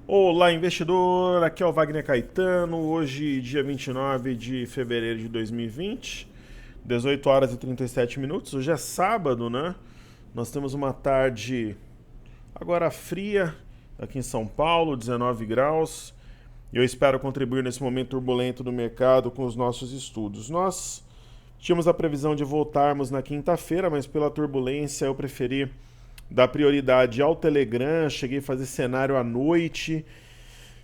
Olá, investidor! Aqui é o Wagner Caetano. Hoje, dia 29 de fevereiro de 2020, 18 horas e 37 minutos. Hoje é sábado, né? Nós temos uma tarde agora fria aqui em São Paulo, 19 graus. E eu espero contribuir nesse momento turbulento do mercado com os nossos estudos. Nós tínhamos a previsão de voltarmos na quinta-feira, mas pela turbulência eu preferi dar prioridade ao Telegram. Cheguei a fazer cenário à noite,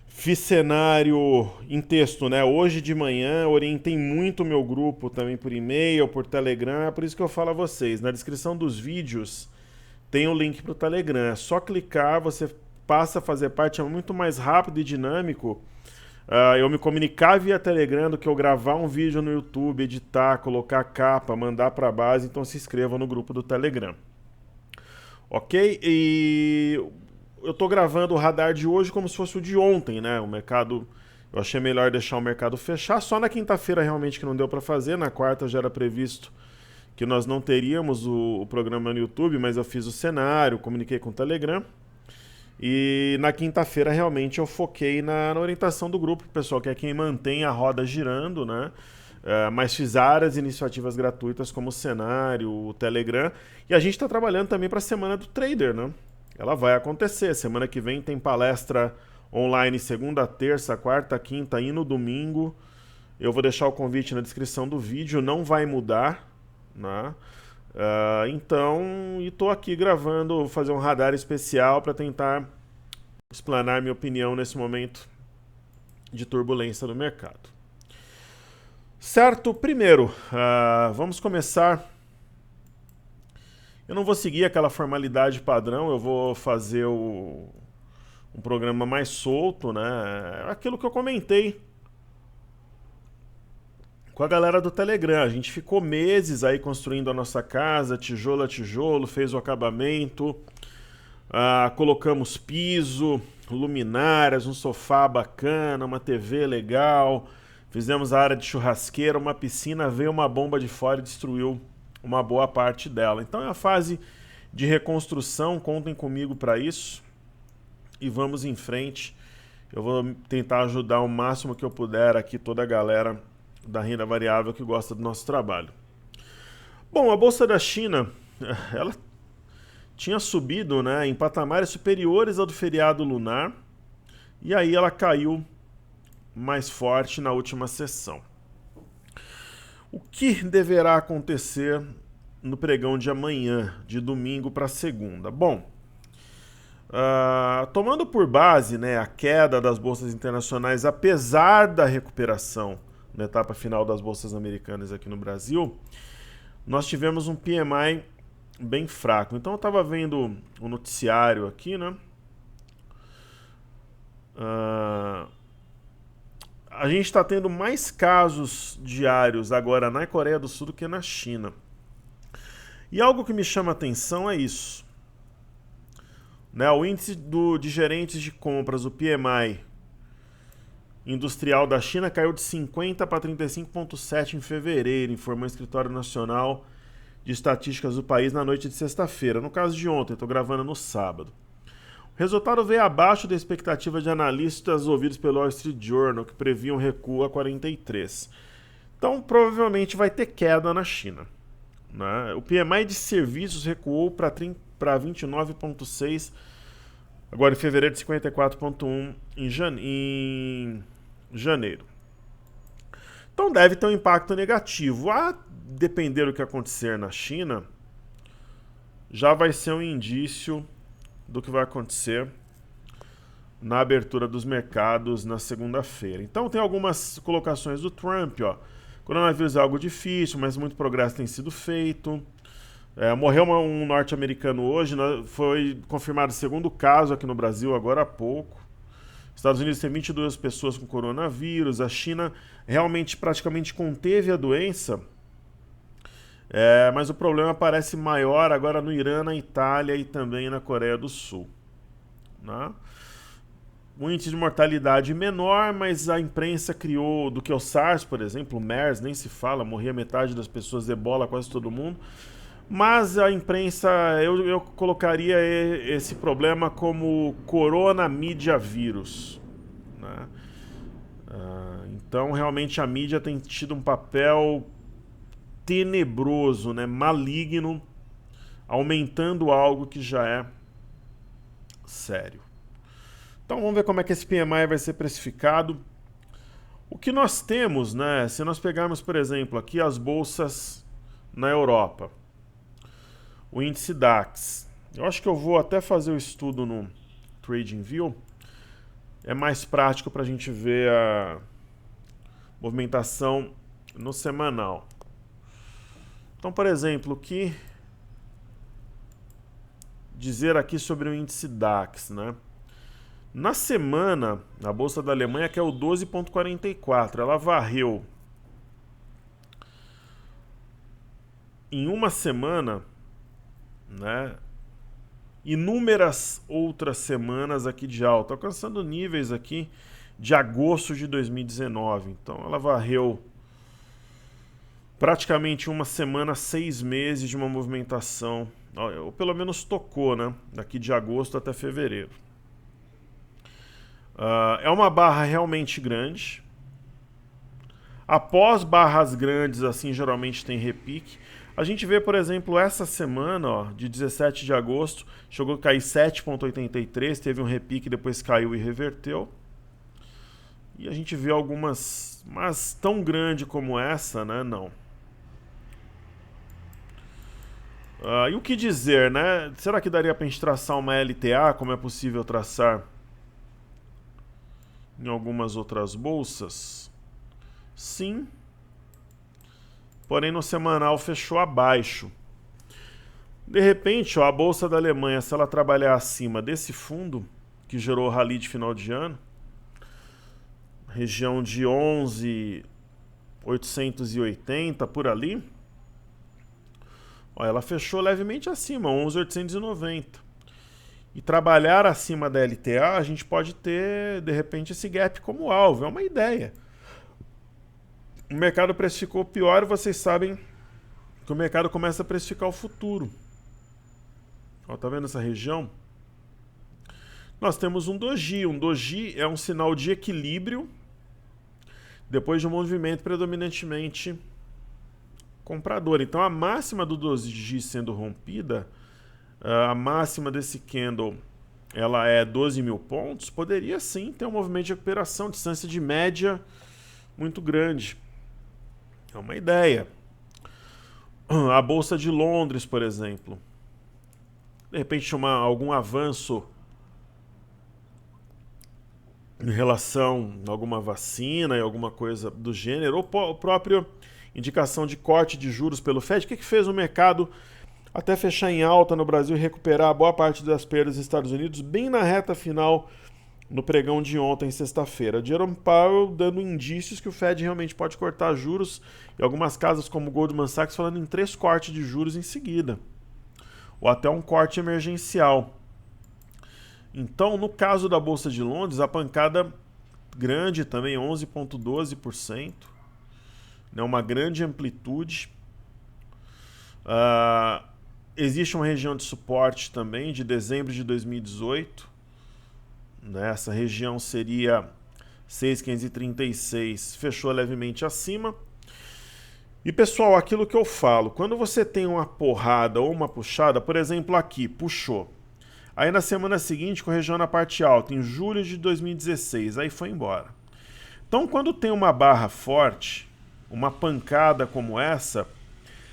fiz cenário em texto, né? Hoje de manhã, orientei muito o meu grupo também por e-mail, por Telegram. É por isso que eu falo a vocês, na descrição dos vídeos tem o link para o Telegram. É só clicar, você passa a fazer parte, é muito mais rápido e dinâmico. Eu me comunicar via Telegram do que eu gravar um vídeo no YouTube, editar, colocar capa, mandar para a base. Então se inscreva no grupo do Telegram. Ok? E eu tô gravando o radar de hoje como se fosse o de ontem, né? O mercado, eu achei melhor deixar o mercado fechar. Só na quinta-feira realmente que não deu para fazer. Na quarta já era previsto que nós não teríamos o programa no YouTube, mas eu fiz o cenário, comuniquei com o Telegram. E na quinta-feira realmente eu foquei na orientação do grupo, pessoal, que é quem mantém a roda girando, né? Mas fiz várias iniciativas gratuitas como o cenário, o Telegram. E a gente está trabalhando também para a semana do trader, né? Ela vai acontecer. Semana que vem tem palestra online segunda, terça, quarta, quinta e no domingo. Eu vou deixar o convite na descrição do vídeo, não vai mudar, né? Então, estou aqui gravando, vou fazer um radar especial para tentar explanar minha opinião nesse momento de turbulência no mercado. Certo? Primeiro, vamos começar. Eu não vou seguir aquela formalidade padrão, eu vou fazer um programa mais solto, né? Aquilo que eu comentei com a galera do Telegram. A gente ficou meses aí construindo a nossa casa, tijolo a tijolo, fez o acabamento, colocamos piso, luminárias, um sofá bacana, uma TV legal, fizemos a área de churrasqueira, uma piscina, veio uma bomba de fora e destruiu uma boa parte dela. Então é a fase de reconstrução, contem comigo para isso e vamos em frente. Eu vou tentar ajudar o máximo que eu puder aqui toda a galera da renda variável que gosta do nosso trabalho. Bom, a Bolsa da China, ela tinha subido, né, em patamares superiores ao do feriado lunar, e aí ela caiu mais forte na última sessão. O que deverá acontecer no pregão de amanhã, de domingo para segunda? Bom, tomando por base, né, a queda das bolsas internacionais, apesar da recuperação na etapa final das bolsas americanas aqui no Brasil, nós tivemos um PMI bem fraco. Então eu estava vendo o noticiário aqui, né? A gente está tendo mais casos diários agora na Coreia do Sul do que na China. E algo que me chama a atenção é isso. Né? O índice de gerentes de compras, o PMI industrial da China, caiu de 50 para 35,7 em fevereiro, informou o Escritório Nacional de Estatísticas do país na noite de sexta-feira. No caso de ontem, estou gravando no sábado. O resultado veio abaixo da expectativa de analistas ouvidos pelo Wall Street Journal, que previam recuo a 43. Então, provavelmente vai ter queda na China. Né? O PMI de serviços recuou para 29,6, agora em fevereiro de 54,1 em janeiro. Então deve ter um impacto negativo. A depender do que acontecer na China, já vai ser um indício do que vai acontecer na abertura dos mercados na segunda-feira. Então tem algumas colocações do Trump, ó. Coronavírus é algo difícil, mas muito progresso tem sido feito. Morreu um norte-americano hoje, né? Foi confirmado o segundo caso aqui no Brasil agora há pouco. Estados Unidos tem 22 pessoas com coronavírus. A China realmente praticamente conteve a doença, mas o problema parece maior agora no Irã, na Itália e também na Coreia do Sul. Né? O índice de mortalidade menor, mas a imprensa criou do que o SARS, por exemplo, o MERS, nem se fala, morria metade das pessoas, Ebola, quase todo mundo. Mas a imprensa, eu colocaria esse problema como corona mídia vírus, né? Então, realmente, a mídia tem tido um papel tenebroso, né? Maligno, aumentando algo que já é sério. Então, vamos ver como é que esse PMI vai ser precificado. O que nós temos, né? Se nós pegarmos, por exemplo, aqui as bolsas na Europa, o índice DAX. Eu acho que eu vou até fazer o estudo no TradingView. É mais prático para a gente ver a movimentação no semanal. Então, por exemplo, o que dizer aqui sobre o índice DAX, né? Na semana, a bolsa da Alemanha, que é o 12,44, ela varreu em uma semana, né, inúmeras outras semanas aqui de alta, alcançando níveis aqui de agosto de 2019. Então ela varreu praticamente uma semana, 6 meses de uma movimentação, ou pelo menos tocou, né, daqui de agosto até fevereiro. É uma barra realmente grande. Após barras grandes, assim, geralmente tem repique. A gente vê, por exemplo, essa semana, ó, de 17 de agosto, chegou a cair 7,83, teve um repique, depois caiu e reverteu. E a gente vê algumas, mas tão grande como essa, né? Não. E o que dizer, né? Será que daria para a gente traçar uma LTA, como é possível traçar em algumas outras bolsas? Sim. Porém, no semanal fechou abaixo. De repente, ó, a bolsa da Alemanha, se ela trabalhar acima desse fundo, que gerou o rally de final de ano, região de 11.880 por ali, ó, ela fechou levemente acima, 11.890. E trabalhar acima da LTA, a gente pode ter, de repente, esse gap como alvo. É uma ideia. O mercado precificou pior e vocês sabem que o mercado começa a precificar o futuro. Ó, tá vendo essa região? Nós temos um doji. Um doji é um sinal de equilíbrio depois de um movimento predominantemente comprador. Então a máxima do doji sendo rompida, a máxima desse candle, ela é 12 mil pontos, poderia sim ter um movimento de recuperação, distância de média muito grande. É uma ideia. A Bolsa de Londres, por exemplo. De repente algum avanço em relação a alguma vacina e alguma coisa do gênero, ou própria indicação de corte de juros pelo Fed. O que fez o mercado até fechar em alta no Brasil e recuperar boa parte das perdas dos Estados Unidos bem na reta final no pregão de ontem, sexta-feira? Jerome Powell dando indícios que o Fed realmente pode cortar juros, e algumas casas como Goldman Sachs falando em 3 cortes de juros em seguida, ou até um corte emergencial. Então, no caso da Bolsa de Londres, a pancada grande também, 11,12%, né, uma grande amplitude. Existe uma região de suporte também, de dezembro de 2018, essa região seria 6.536, fechou levemente acima. E pessoal, aquilo que eu falo, quando você tem uma porrada ou uma puxada, por exemplo aqui, puxou. Aí na semana seguinte corrigiu na parte alta, em julho de 2016, aí foi embora. Então quando tem uma barra forte, uma pancada como essa,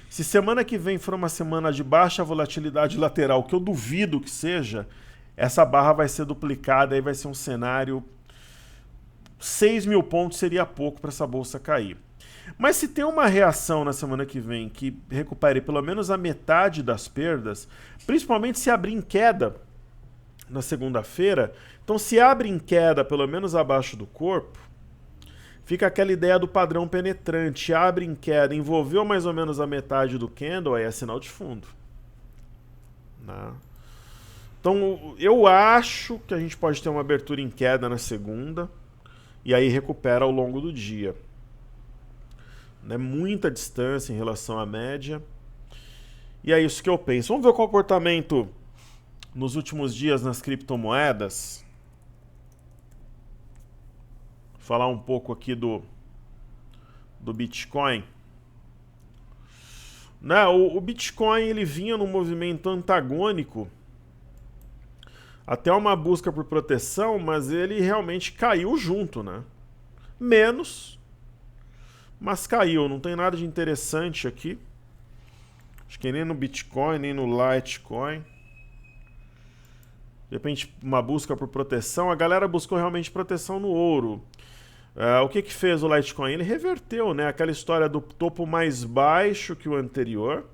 se semana que vem for uma semana de baixa volatilidade lateral, que eu duvido que seja, essa barra vai ser duplicada e vai ser um cenário... 6 mil pontos seria pouco para essa bolsa cair. Mas se tem uma reação na semana que vem que recupere pelo menos a metade das perdas, principalmente se abrir em queda na segunda-feira, então se abre em queda pelo menos abaixo do corpo, fica aquela ideia do padrão penetrante, abre em queda, envolveu mais ou menos a metade do candle, aí é sinal de fundo. Né? Então, eu acho que a gente pode ter uma abertura em queda na segunda e aí recupera ao longo do dia. Né? Muita distância em relação à média. E é isso que eu penso. Vamos ver o comportamento nos últimos dias nas criptomoedas. Falar um pouco aqui do Bitcoin. Né? O Bitcoin ele vinha num movimento antagônico até uma busca por proteção, mas ele realmente caiu junto, né? Menos, mas caiu. Não tem nada de interessante aqui. Acho que nem no Bitcoin, nem no Litecoin. De repente, uma busca por proteção. A galera buscou realmente proteção no ouro. O que fez o Litecoin? Ele reverteu, né? Aquela história do topo mais baixo que o anterior.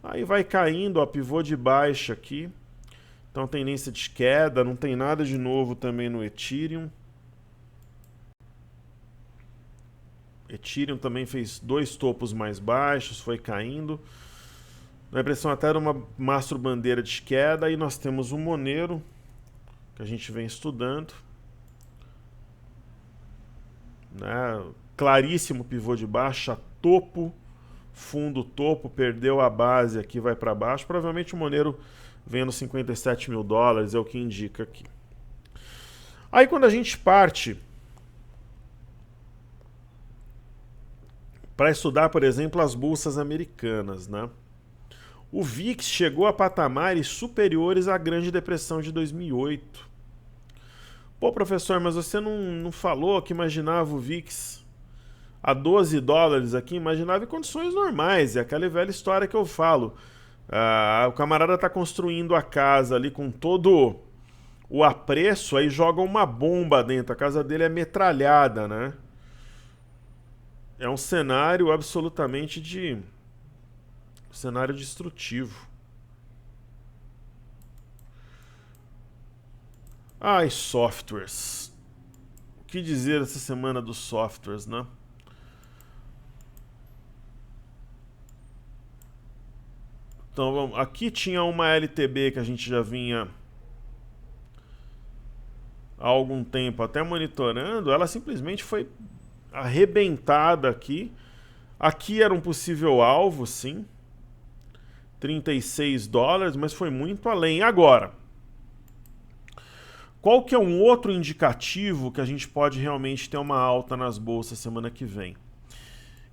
Aí vai caindo, ó, pivô de baixa aqui. Então, tendência de queda. Não tem nada de novo também no Ethereum. Ethereum também fez 2 topos mais baixos, foi caindo. Na impressão até era uma mastro bandeira de queda. Aí nós temos o Monero, que a gente vem estudando. Né? Claríssimo pivô de baixa, topo, fundo topo, perdeu a base aqui, vai para baixo. Provavelmente o Monero vem nos 57 mil dólares, é o que indica aqui. Aí quando a gente parte para estudar, por exemplo, as bolsas americanas, né? O VIX chegou a patamares superiores à Grande Depressão de 2008. Pô, professor, mas você não falou que imaginava o VIX a 12 dólares aqui? Imaginava em condições normais. É aquela velha história que eu falo. O camarada está construindo a casa ali com todo o apreço, aí joga uma bomba dentro. A casa dele é metralhada, né? É um cenário absolutamente cenário destrutivo. Ai, softwares. O que dizer essa semana dos softwares, né? Então, vamos, aqui tinha uma LTB que a gente já vinha há algum tempo até monitorando. Ela simplesmente foi arrebentada aqui. Aqui era um possível alvo, sim. 36 dólares, mas foi muito além. Agora, qual que é um outro indicativo que a gente pode realmente ter uma alta nas bolsas semana que vem?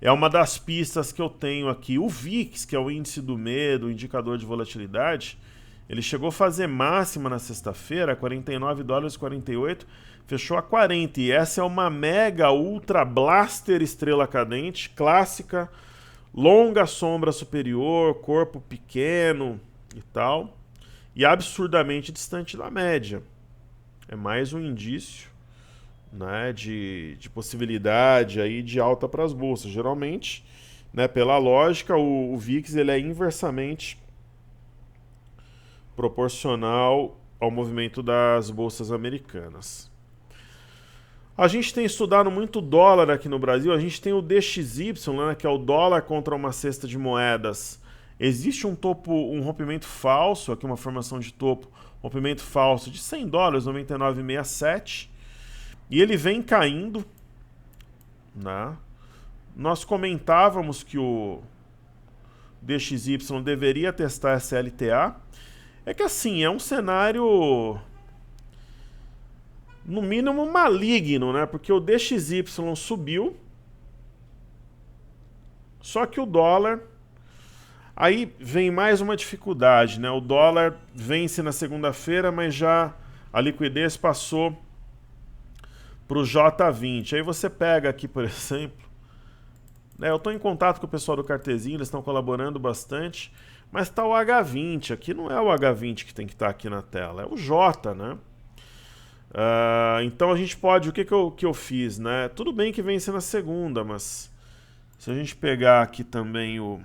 É uma das pistas que eu tenho aqui. O VIX, que é o índice do medo, o indicador de volatilidade, ele chegou a fazer máxima na sexta-feira, 49 dólares 48, fechou a 40. E essa é uma mega ultra blaster estrela cadente, clássica, longa sombra superior, corpo pequeno e tal, e absurdamente distante da média. É mais um indício, né, de possibilidade aí de alta para as bolsas. Geralmente, né, pela lógica, o VIX ele é inversamente proporcional ao movimento das bolsas americanas. A gente tem estudado muito dólar aqui no Brasil. A gente tem o DXY, né, que é o dólar contra uma cesta de moedas. Existe um topo, um rompimento falso, aqui uma formação de topo, rompimento falso de 100 dólares, 99,67. E ele vem caindo, né? Nós comentávamos que o DXY deveria testar essa LTA. É que assim, é um cenário no mínimo maligno, né? Porque o DXY subiu, só que o dólar... Aí vem mais uma dificuldade, né? O dólar vence na segunda-feira, mas já a liquidez passou para o J20. Aí você pega aqui, por exemplo, né? Eu estou em contato com o pessoal do Cartezinho, eles estão colaborando bastante, mas está o H20. Aqui não é o H20 que tem que estar aqui na tela, é o J, né? Então a gente pode... O que eu fiz, né? Tudo bem que vence na segunda, mas se a gente pegar aqui também o...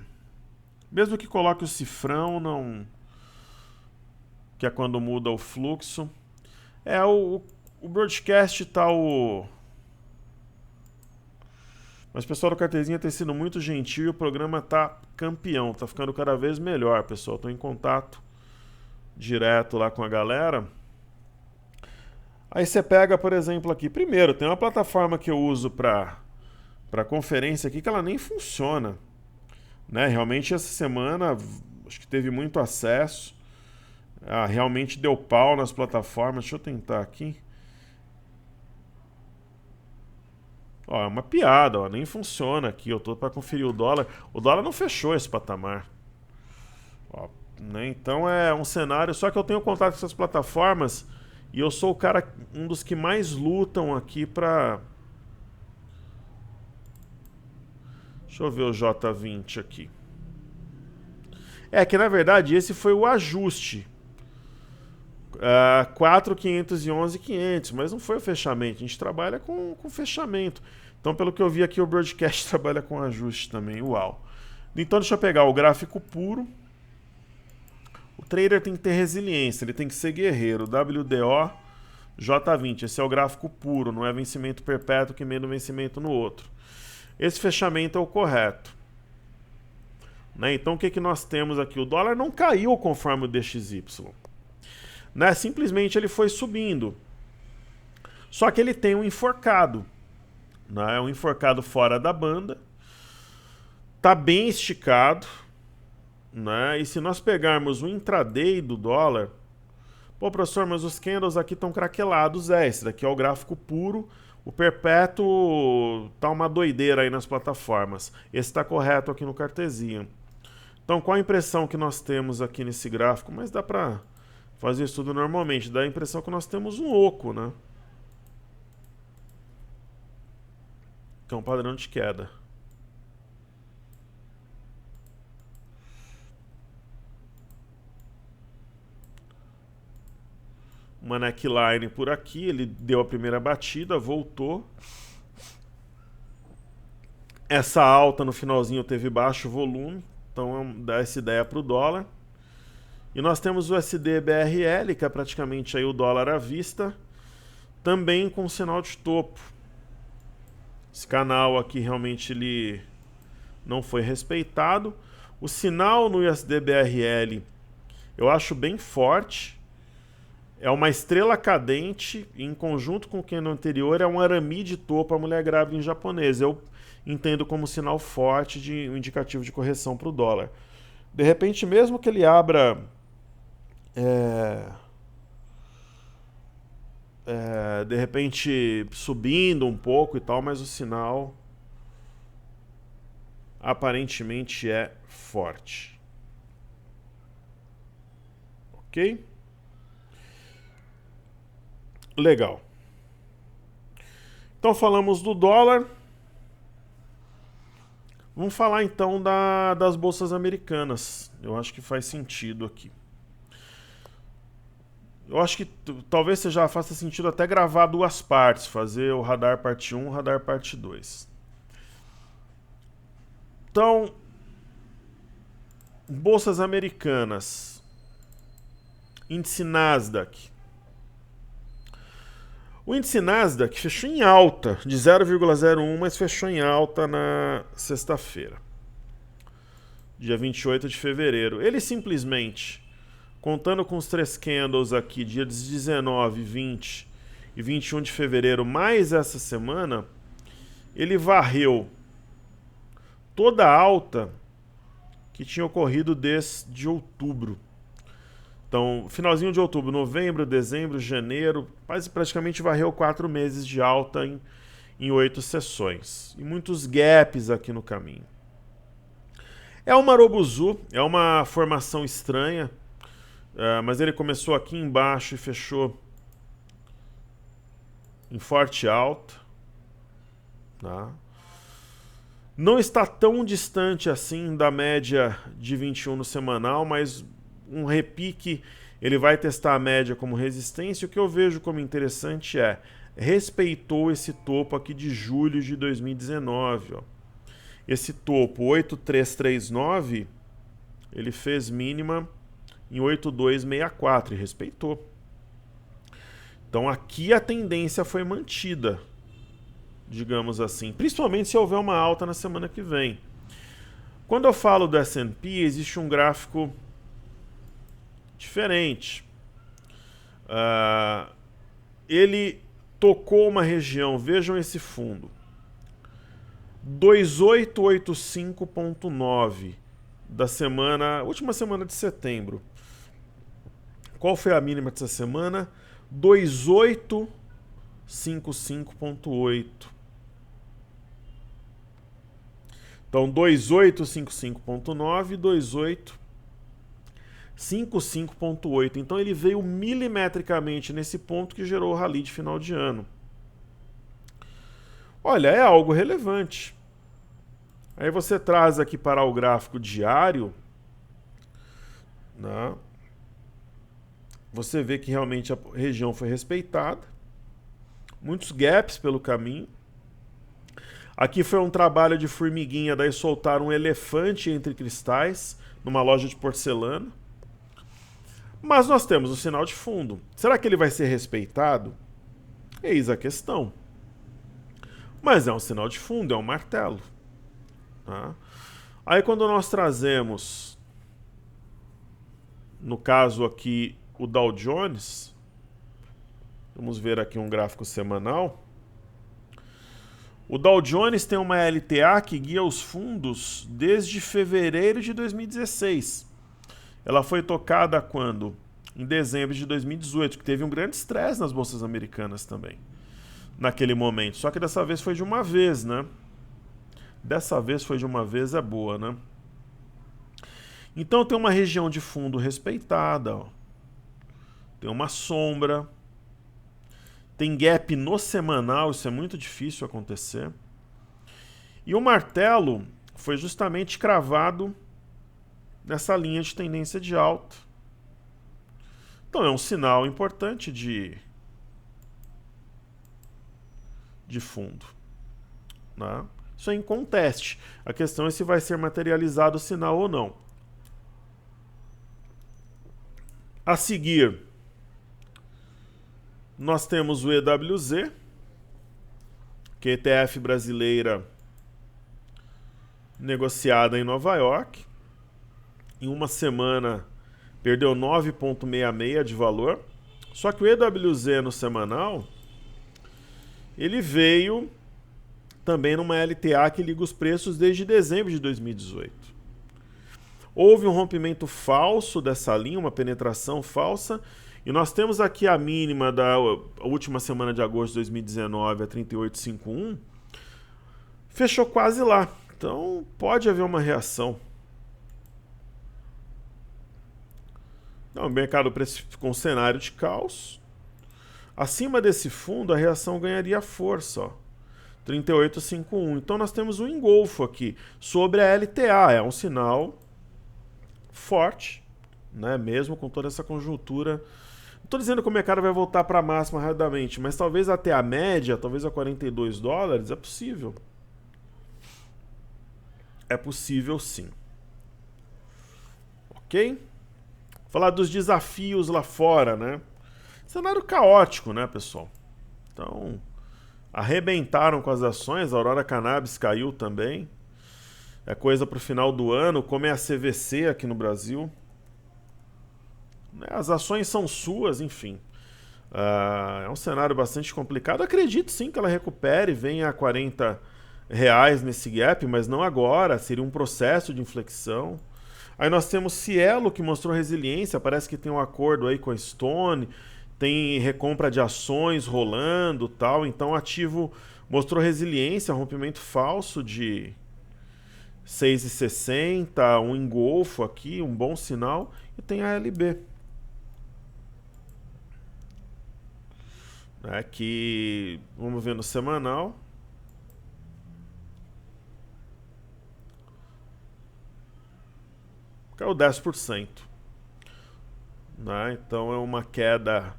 Mesmo que coloque o cifrão, não... que é quando muda o fluxo. O broadcast tá o... Mas o pessoal do Cartezinha tem sido muito gentil e o programa tá campeão. Tá ficando cada vez melhor, pessoal. Tô em contato direto lá com a galera. Aí você pega, por exemplo, aqui. Primeiro, tem uma plataforma que eu uso para conferência aqui que ela nem funciona. né? Realmente essa semana acho que teve muito acesso. Realmente deu pau nas plataformas. Deixa eu tentar aqui. Ó, é uma piada, ó, nem funciona aqui. Eu tô para conferir o dólar. O dólar não fechou esse patamar. Ó, né? Então é um cenário. Só que eu tenho contato com essas plataformas e eu sou o cara, um dos que mais lutam aqui para. Deixa eu ver o J20 aqui. É que na verdade esse foi o ajuste. 4.511.500, mas não foi o fechamento. A gente trabalha com fechamento. Então, pelo que eu vi aqui, o broadcast trabalha com ajuste também. Uau. Então, deixa eu pegar o gráfico puro. O trader tem que ter resiliência, ele tem que ser guerreiro. WDO J20. Esse é o gráfico puro, não é vencimento perpétuo que emenda o vencimento no outro. Esse fechamento é o correto. Né? Então, o que nós temos aqui? O dólar não caiu conforme o DXY. Né? Simplesmente ele foi subindo. Só que ele tem um enforcado. Né? Um enforcado fora da banda. Tá bem esticado. Né? E se nós pegarmos o intraday do dólar... Pô, professor, mas os candles aqui estão craquelados. Esse daqui é o gráfico puro. O perpétuo tá uma doideira aí nas plataformas. Esse está correto aqui no Cartesian. Então, qual a impressão que nós temos aqui nesse gráfico? Mas dá para fazer isso tudo normalmente. Dá a impressão que nós temos um oco, né? Que é um padrão de queda. Uma neckline por aqui, ele deu a primeira batida, voltou. Essa alta no finalzinho teve baixo volume, então dá essa ideia para o dólar. E nós temos o USD-BRL, que é praticamente aí o dólar à vista, também com sinal de topo. Esse canal aqui realmente ele não foi respeitado. O sinal no USD-BRL eu acho bem forte. É uma estrela cadente, e em conjunto com o que no anterior é um arame de topo, a mulher grávida em japonês. Eu entendo como sinal forte de um indicativo de correção para o dólar. De repente, mesmo que ele abra de repente subindo um pouco e tal, mas o sinal aparentemente é forte. Ok? Legal. Então falamos do dólar. Vamos falar então das bolsas americanas. Eu acho que faz sentido aqui. Eu acho que talvez já faça sentido até gravar duas partes. Fazer o radar parte 1 e o radar parte 2. Então, bolsas americanas. Índice Nasdaq. O índice Nasdaq fechou em alta, de 0,01, mas fechou em alta na sexta-feira, dia 28 de fevereiro. Ele simplesmente, contando com os 3 candles aqui, dias 19, 20 e 21 de fevereiro, mais essa semana, ele varreu toda a alta que tinha ocorrido desde outubro. Então, finalzinho de outubro, novembro, dezembro, janeiro, quase praticamente varreu 4 meses de alta em 8 sessões. E muitos gaps aqui no caminho. É um Marobuzu, é uma formação estranha, mas ele começou aqui embaixo e fechou em forte alta. Tá? Não está tão distante assim da média de 21 no semanal, mas um repique, ele vai testar a média como resistência. O que eu vejo como interessante respeitou esse topo aqui de julho de 2019. Ó. Esse topo 8339, ele fez mínima em 8264 e respeitou. Então aqui a tendência foi mantida, digamos assim, principalmente se houver uma alta na semana que vem. Quando eu falo do S&P, existe um gráfico diferente. Ele tocou uma região, vejam esse fundo, 2885.9. da semana, última semana de setembro. Qual foi a mínima dessa semana? 2855.8. Então 2855.9 e 2855.8. Então ele veio milimetricamente nesse ponto que gerou o rally de final de ano. Olha, é algo relevante. Aí você traz aqui para o gráfico diário, né? Você vê que realmente a região foi respeitada. Muitos gaps pelo caminho. Aqui foi um trabalho de formiguinha, daí soltaram um elefante entre cristais numa loja de porcelana. Mas nós temos o sinal de fundo. Será que ele vai ser respeitado? Eis a questão. Mas é um sinal de fundo, é um martelo. Tá? Aí quando nós trazemos, no caso aqui, o Dow Jones, vamos ver aqui um gráfico semanal. O Dow Jones tem uma LTA que guia os fundos desde fevereiro de 2016. Ela foi tocada quando? Em dezembro de 2018, que teve um grande estresse nas bolsas americanas também, naquele momento. Só que dessa vez foi de uma vez, né? Dessa vez foi de uma vez, é boa, né? Então tem uma região de fundo respeitada, ó. Tem uma sombra. Tem gap no semanal, isso é muito difícil acontecer. E o martelo foi justamente cravado nessa linha de tendência de alta. Então é um sinal importante de fundo, né? Isso é inconteste. A questão é se vai ser materializado o sinal ou não. A seguir, nós temos o EWZ, que é a ETF brasileira negociada em Nova York. Em uma semana perdeu 9,66 de valor. Só que o EWZ no semanal, ele veio também numa LTA que liga os preços desde dezembro de 2018. Houve um rompimento falso dessa linha, uma penetração falsa. E nós temos aqui a mínima da última semana de agosto de 2019, a 38,51. Fechou quase lá. Então pode haver uma reação. Então, o mercado precificou um cenário de caos. Acima desse fundo, a reação ganharia força, ó. 38,51. Então nós temos um engolfo aqui sobre a LTA. É um sinal forte, né? Mesmo com toda essa conjuntura. Não estou dizendo que o mercado vai voltar para a máxima rapidamente, mas talvez até a média, talvez a $42, é possível. É possível sim. Ok? Falar dos desafios lá fora, né? Cenário caótico, né, pessoal? Então, arrebentaram com as ações, a Aurora Cannabis caiu também. É coisa para o final do ano, como é a CVC aqui no Brasil. As ações são suas, enfim. É um cenário bastante complicado. Acredito sim que ela recupere, venha a R$40 nesse gap, mas não agora. Seria um processo de inflexão. Aí nós temos Cielo, que mostrou resiliência. Parece que tem um acordo aí com a Stone. Tem recompra de ações rolando, tal. Então o ativo mostrou resiliência, rompimento falso de 6,60, um engolfo aqui, um bom sinal. E tem a LB, que vamos ver no semanal. Caiu 10%. Então é uma queda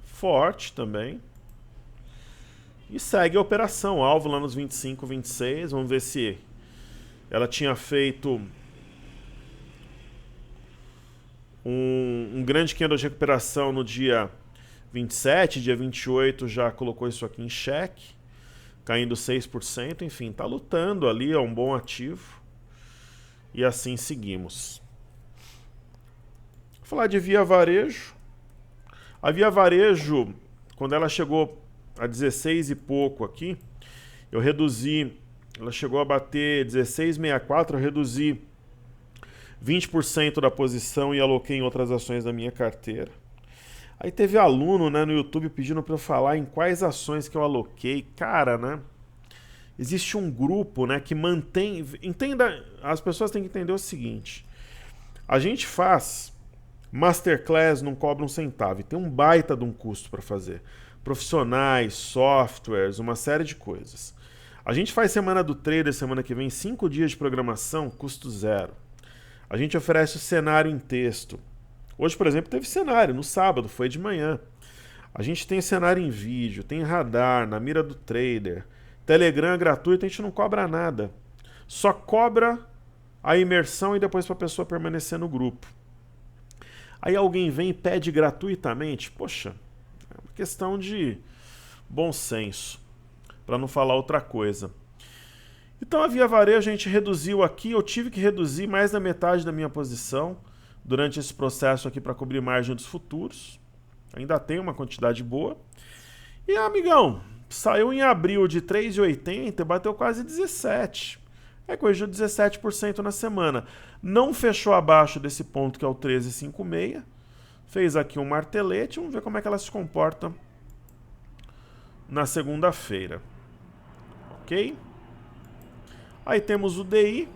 forte também. E segue a operação, alvo lá nos 25, 26. Vamos ver se ela tinha feito um grande candle de recuperação no dia 27, dia 28 já colocou isso aqui em xeque, caindo 6%, enfim, tá lutando ali, é um bom ativo. E assim seguimos. Vou falar de Via Varejo. A Via Varejo, quando ela chegou a 16 e pouco aqui, eu reduzi, ela chegou a bater 16,64, eu reduzi 20% da posição e aloquei em outras ações da minha carteira. Aí teve aluno, né, no YouTube pedindo para eu falar em quais ações que eu aloquei. Cara, né? Existe um grupo, né, que mantém... Entenda, as pessoas têm que entender o seguinte. A gente faz Masterclass, não cobra um centavo. E tem um baita de um custo para fazer. Profissionais, softwares, uma série de coisas. A gente faz Semana do Trader semana que vem, 5 dias de programação, custo zero. A gente oferece o cenário em texto. Hoje, por exemplo, teve cenário, no sábado, foi de manhã. A gente tem cenário em vídeo, tem radar, na mira do trader. Telegram é gratuito, a gente não cobra nada. Só cobra a imersão e depois para a pessoa permanecer no grupo. Aí alguém vem e pede gratuitamente. Poxa, é uma questão de bom senso, para não falar outra coisa. Então a Via Varejo a gente reduziu aqui, eu tive que reduzir mais da metade da minha posição durante esse processo aqui para cobrir margem dos futuros. Ainda tem uma quantidade boa. E amigão, saiu em abril de 3,80 e bateu quase 17. É corrigiu 17% na semana. Não fechou abaixo desse ponto que é o 13,56. Fez aqui um martelete, vamos ver como é que ela se comporta na segunda-feira. Ok? Aí temos o DI.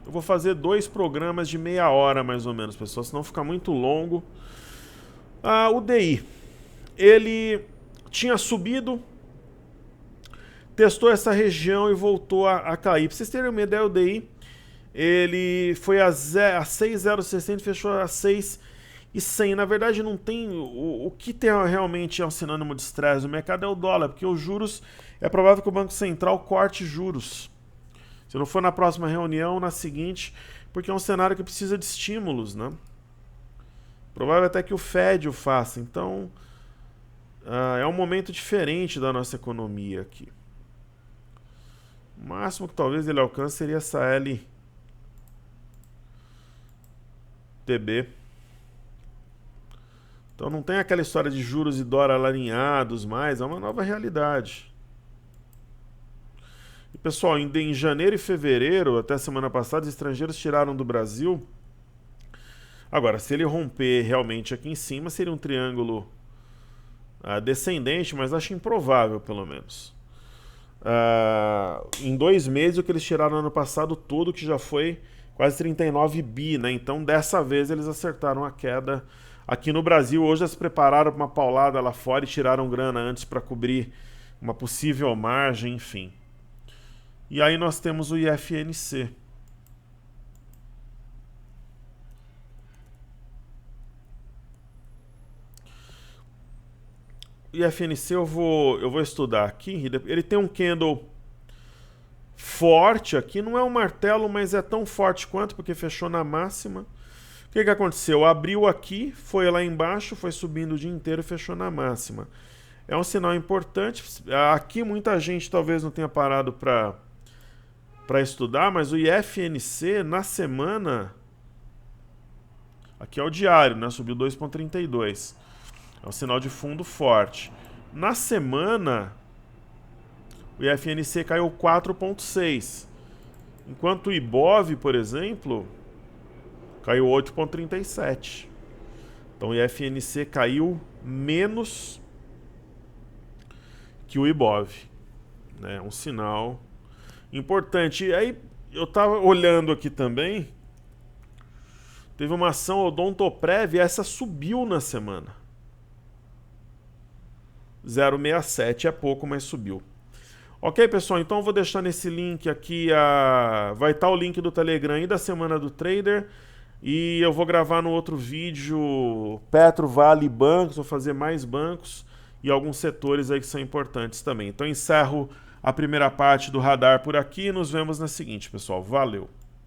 Eu vou fazer 2 programas de meia hora mais ou menos, pessoal, senão fica muito longo. O DI, ele tinha subido, testou essa região e voltou a cair. Para vocês terem uma ideia, o DI, ele foi a 6,060 e fechou a 6,100. Na verdade, não tem... O que tem realmente é um sinônimo de estresse no mercado é o dólar, porque os juros, é provável que o Banco Central corte juros. Se não for na próxima reunião, na seguinte, porque é um cenário que precisa de estímulos, né? Provável até que o Fed o faça. Então, é um momento diferente da nossa economia aqui. O máximo que talvez ele alcance seria essa LTB. Então não tem aquela história de juros e dólar alinhados mais, é uma nova realidade. E pessoal, em janeiro e fevereiro, até semana passada, os estrangeiros tiraram do Brasil. Agora, se ele romper realmente aqui em cima, seria um triângulo descendente, mas acho improvável, pelo menos. Em 2 meses, o que eles tiraram no ano passado todo, que já foi quase 39 bi, né? Então, dessa vez, eles acertaram a queda. Aqui no Brasil, hoje, eles se prepararam para uma paulada lá fora e tiraram grana antes para cobrir uma possível margem, enfim. E aí nós temos o IFNC. O IFNC eu vou estudar aqui. Ele tem um candle forte aqui. Não é um martelo, mas é tão forte quanto, porque fechou na máxima. O que aconteceu? Abriu aqui, foi lá embaixo, foi subindo o dia inteiro e fechou na máxima. É um sinal importante. Aqui muita gente talvez não tenha parado para estudar, mas o IFNC na semana, aqui é o diário, né? Subiu 2,32. É um sinal de fundo forte. Na semana, o IFNC caiu 4,6. Enquanto o IBOV, por exemplo, caiu 8,37. Então o IFNC caiu menos que o IBOV. É um sinal importante. E aí, eu estava olhando aqui também, teve uma ação Odontoprev, e essa subiu na semana. 0,67 é pouco, mas subiu. Ok, pessoal? Então eu vou deixar nesse link aqui, vai estar o link do Telegram e da Semana do Trader, e eu vou gravar no outro vídeo Petro, Vale, bancos, vou fazer mais bancos e alguns setores aí que são importantes também. Então encerro a primeira parte do radar por aqui e nos vemos na seguinte, pessoal. Valeu!